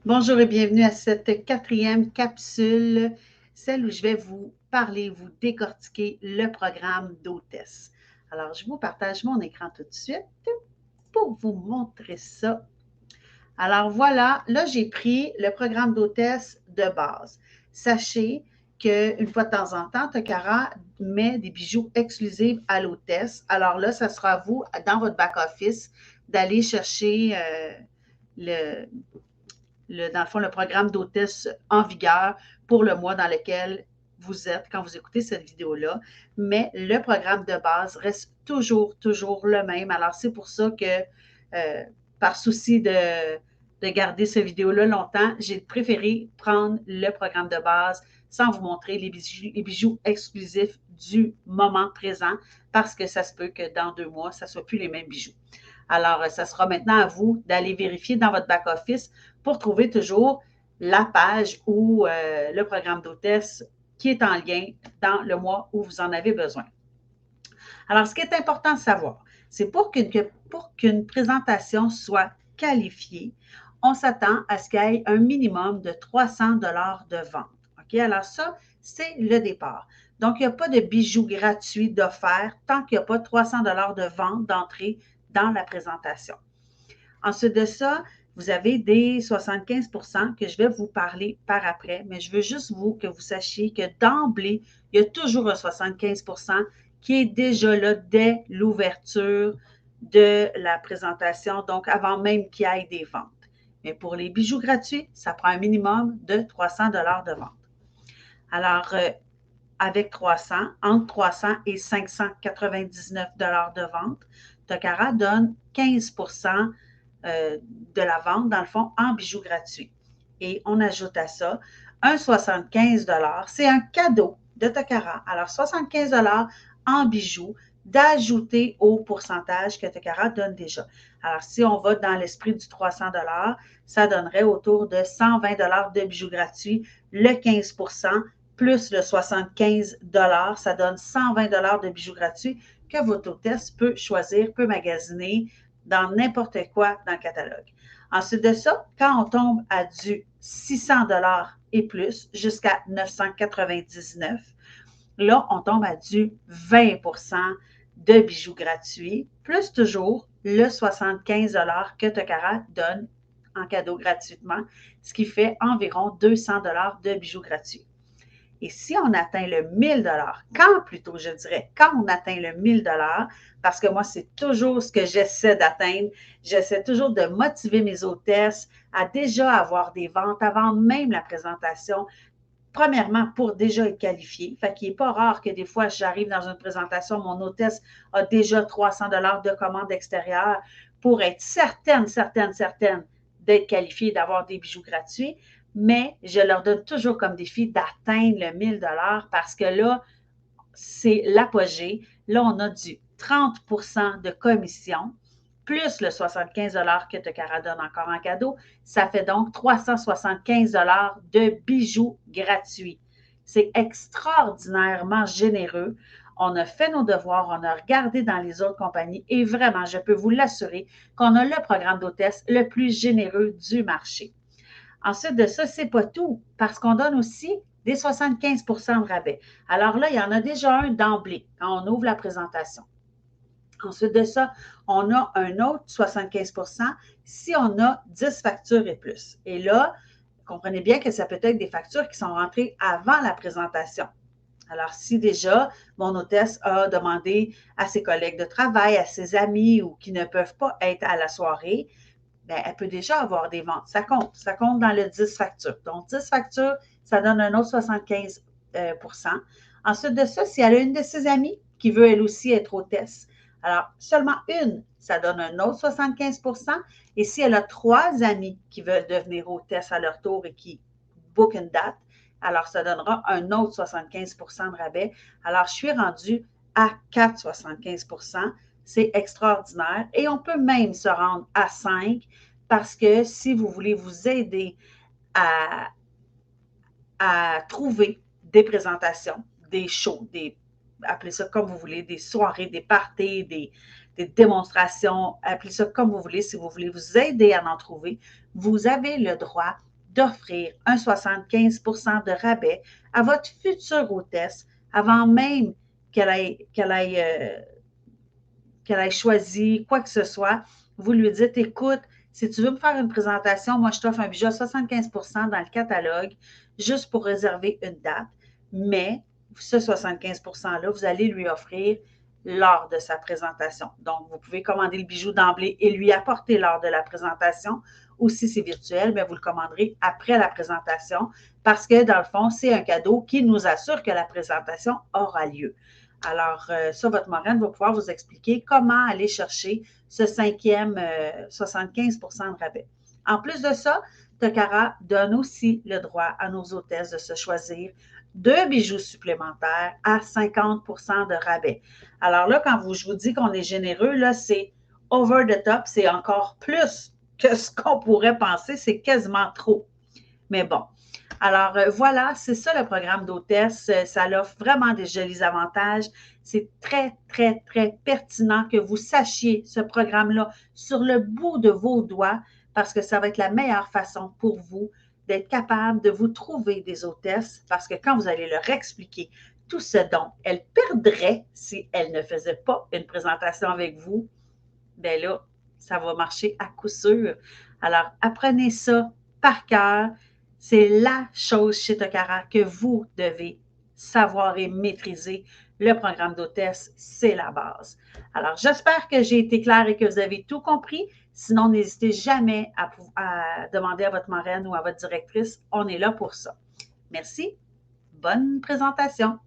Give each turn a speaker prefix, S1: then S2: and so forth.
S1: Bonjour et bienvenue à cette quatrième capsule, celle où je vais vous parler, vous décortiquer le programme d'hôtesse. Alors, je vous partage mon écran tout de suite pour vous montrer ça. Alors voilà, là j'ai pris le programme d'hôtesse de base. Sachez qu'une fois de temps en temps, Takara met des bijoux exclusifs à l'hôtesse. Alors là, ça sera à vous, dans votre back-office, d'aller chercher le, dans le fond, le programme d'hôtesse en vigueur pour le mois dans lequel vous êtes quand vous écoutez cette vidéo-là. Mais le programme de base reste toujours le même. Alors, c'est pour ça que, par souci de garder cette vidéo-là longtemps, j'ai préféré prendre le programme de base sans vous montrer les bijoux exclusifs du moment présent parce que ça se peut que dans 2 mois, ça ne soit plus les mêmes bijoux. Alors, ça sera maintenant à vous d'aller vérifier dans votre back-office pour trouver toujours la page ou le programme d'hôtesse qui est en lien dans le mois où vous en avez besoin. Alors, ce qui est important de savoir, c'est pour qu'une présentation soit qualifiée, on s'attend à ce qu'il y ait un minimum de 300 de vente. OK? Alors ça, c'est le départ. Donc, il n'y a pas de bijoux gratuits d'offert tant qu'il n'y a pas 300 de vente d'entrée dans la présentation. Ensuite de ça, vous avez des 75 que je vais vous parler par après, mais je veux juste que vous sachiez que d'emblée, il y a toujours un 75 qui est déjà là dès l'ouverture de la présentation, donc avant même qu'il y ait des ventes. Mais pour les bijoux gratuits, ça prend un minimum de 300 de vente. Alors, avec 300, entre 300 et 599 de vente, Takara donne 15 de la vente, dans le fond, en bijoux gratuits. Et on ajoute à ça un 75 c'est un cadeau de Takara. Alors, 75 en bijoux d'ajouter au pourcentage que Takara donne déjà. Alors, si on va dans l'esprit du 300 ça donnerait autour de 120 de bijoux gratuits, le 15 plus le 75 ça donne 120 de bijoux gratuits que votre hôtesse peut choisir, peut magasiner dans n'importe quoi dans le catalogue. Ensuite de ça, quand on tombe à du 600 et plus, jusqu'à 999, là, on tombe à du 20 de bijoux gratuits, plus toujours le 75 que Takara donne en cadeau gratuitement, ce qui fait environ 200 de bijoux gratuits. Et si on atteint le 1000 quand plutôt, je dirais, quand on atteint le 1000 parce que moi, c'est toujours ce que j'essaie d'atteindre, j'essaie toujours de motiver mes hôtesses à déjà avoir des ventes avant même la présentation. Premièrement, pour déjà être qualifié. Fait qu'il n'est pas rare que des fois, j'arrive dans une présentation, mon hôtesse a déjà 300 de commande extérieure pour être certaine d'être qualifiée, d'avoir des bijoux gratuits. Mais je leur donne toujours comme défi d'atteindre le 1000 parce que là, c'est l'apogée. Là, on a du 30 de commission plus le 75 que Takara donne encore en cadeau. Ça fait donc 375 de bijoux gratuits. C'est extraordinairement généreux. On a fait nos devoirs, on a regardé dans les autres compagnies et vraiment, je peux vous l'assurer qu'on a le programme d'hôtesse le plus généreux du marché. Ensuite de ça, c'est pas tout, parce qu'on donne aussi des 75 de rabais. Alors là, il y en a déjà un d'emblée quand on ouvre la présentation. Ensuite de ça, on a un autre 75 si on a 10 factures et plus. Et là, comprenez bien que ça peut être des factures qui sont rentrées avant la présentation. Alors, si déjà mon hôtesse a demandé à ses collègues de travail, à ses amis ou qui ne peuvent pas être à la soirée, bien, elle peut déjà avoir des ventes. Ça compte dans le 10 factures. Donc, 10 factures, ça donne un autre 75 Ensuite de ça, si elle a une de ses amies qui veut elle aussi être hôtesse, alors seulement une, ça donne un autre 75 Et si elle a 3 amis qui veulent devenir hôtesse à leur tour et qui bookent une date, alors ça donnera un autre 75 de rabais. Alors, je suis rendue à 4,75 c'est extraordinaire. Et on peut même se rendre à 5 parce que si vous voulez vous aider à, à trouver des présentations, des shows, appelez ça comme vous voulez, des soirées, des parties, des démonstrations, appelez ça comme vous voulez. Si vous voulez vous aider à en trouver, vous avez le droit d'offrir un 75 de rabais à votre future hôtesse avant même qu'elle ait choisi quoi que ce soit. Vous lui dites, écoute, si tu veux me faire une présentation, moi, je t'offre un bijou à 75 dans le catalogue, juste pour réserver une date. Mais ce 75 %-là, vous allez lui offrir lors de sa présentation. Donc, vous pouvez commander le bijou d'emblée et lui apporter lors de la présentation. Ou si c'est virtuel, bien, vous le commanderez après la présentation parce que, dans le fond, c'est un cadeau qui nous assure que la présentation aura lieu. Alors, ça, votre marraine va pouvoir vous expliquer comment aller chercher ce cinquième 75 de rabais. En plus de ça, Tokara donne aussi le droit à nos hôtesses de se choisir 2 bijoux supplémentaires à 50 de rabais. Alors là, quand je vous dis qu'on est généreux, là, c'est over the top, c'est encore plus que ce qu'on pourrait penser, c'est quasiment trop. Mais bon, alors voilà, c'est ça le programme d'hôtesse. Ça offre vraiment des jolis avantages. C'est très, très, très pertinent que vous sachiez ce programme-là sur le bout de vos doigts parce que ça va être la meilleure façon pour vous d'être capable de vous trouver des hôtesses parce que quand vous allez leur expliquer tout ce dont elles perdraient si elles ne faisaient pas une présentation avec vous, bien là, ça va marcher à coup sûr. Alors, apprenez ça par cœur. C'est la chose chez Tokara que vous devez savoir et maîtriser. Le programme d'hôtesse, c'est la base. Alors, j'espère que j'ai été claire et que vous avez tout compris. Sinon, n'hésitez jamais à demander à votre marraine ou à votre directrice. On est là pour ça. Merci. Bonne présentation.